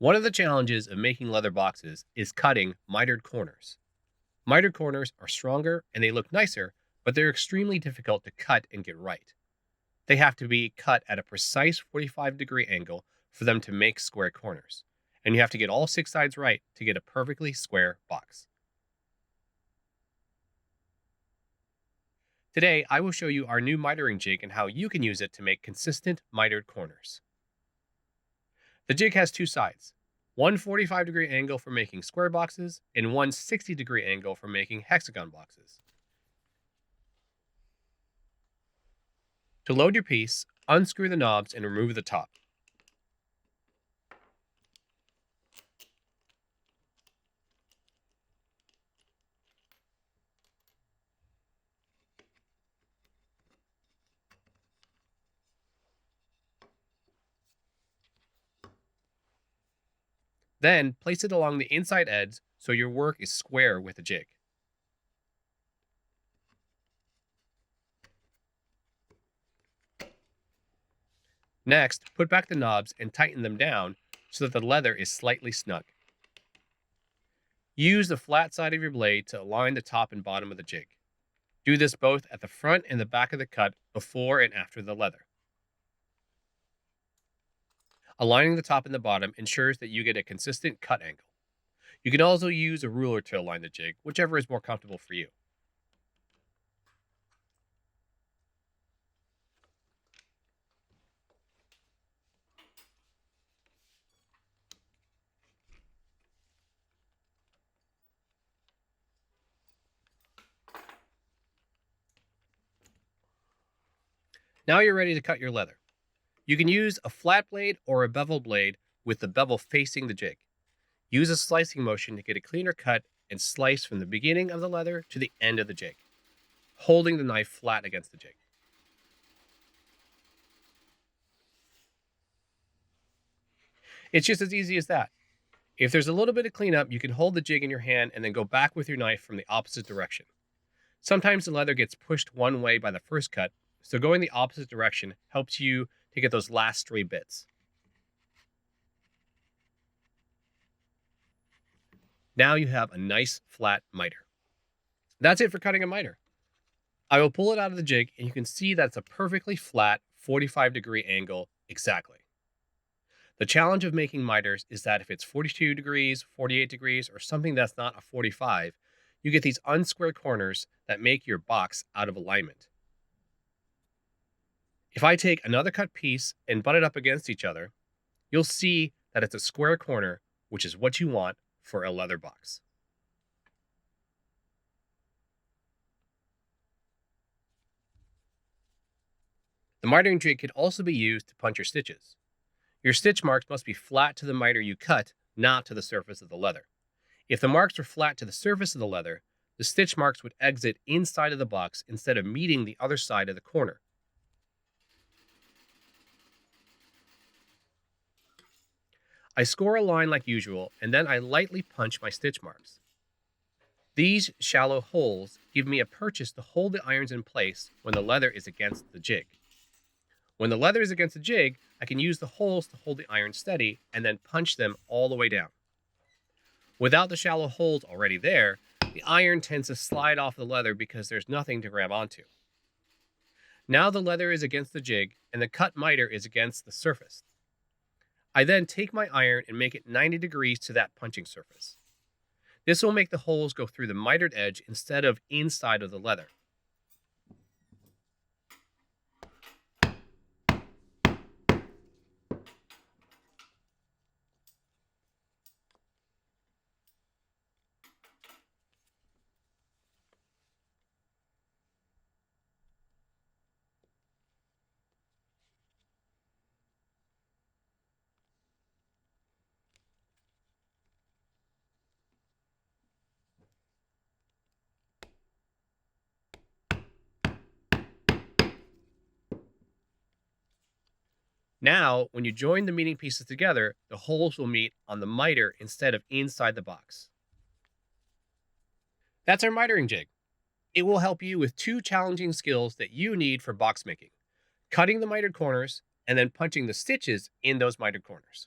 One of the challenges of making leather boxes is cutting mitered corners. Mitered corners are stronger and they look nicer, but they're extremely difficult to cut and get right. They have to be cut at a precise 45-degree angle for them to make square corners. And you have to get all six sides right to get a perfectly square box. Today, I will show you our new mitering jig and how you can use it to make consistent mitered corners. The jig has two sides, one 45-degree angle for making square boxes and one 60-degree angle for making hexagon boxes. To load your piece, unscrew the knobs and remove the top. Then, place it along the inside edge so your work is square with the jig. Next, put back the knobs and tighten them down so that the leather is slightly snug. Use the flat side of your blade to align the top and bottom of the jig. Do this both at the front and the back of the cut before and after the leather. Aligning the top and the bottom ensures that you get a consistent cut angle. You can also use a ruler to align the jig, whichever is more comfortable for you. Now you're ready to cut your leather. You can use a flat blade or a bevel blade with the bevel facing the jig. Use a slicing motion to get a cleaner cut and slice from the beginning of the leather to the end of the jig, holding the knife flat against the jig. It's just as easy as that. If there's a little bit of cleanup, you can hold the jig in your hand and then go back with your knife from the opposite direction. Sometimes the leather gets pushed one way by the first cut, so going the opposite direction helps you to get those last stray bits. Now you have a nice flat miter. That's it for cutting a miter. I will pull it out of the jig and you can see that's a perfectly flat 45-degree angle exactly. The challenge of making miters is that if it's 42 degrees, 48 degrees, or something that's not a 45, you get these unsquare corners that make your box out of alignment. If I take another cut piece and butt it up against each other, you'll see that it's a square corner, which is what you want for a leather box. The mitering jig can also be used to punch your stitches. Your stitch marks must be flat to the miter you cut, not to the surface of the leather. If the marks were flat to the surface of the leather, the stitch marks would exit inside of the box instead of meeting the other side of the corner. I score a line like usual, and then I lightly punch my stitch marks. These shallow holes give me a purchase to hold the irons in place when the leather is against the jig. When the leather is against the jig, I can use the holes to hold the iron steady and then punch them all the way down. Without the shallow holes already there, the iron tends to slide off the leather because there's nothing to grab onto. Now the leather is against the jig and the cut miter is against the surface. I then take my iron and make it 90 degrees to that punching surface. This will make the holes go through the mitered edge instead of inside of the leather. Now, when you join the meeting pieces together, the holes will meet on the miter instead of inside the box. That's our mitering jig. It will help you with two challenging skills that you need for box making: cutting the mitered corners and then punching the stitches in those mitered corners.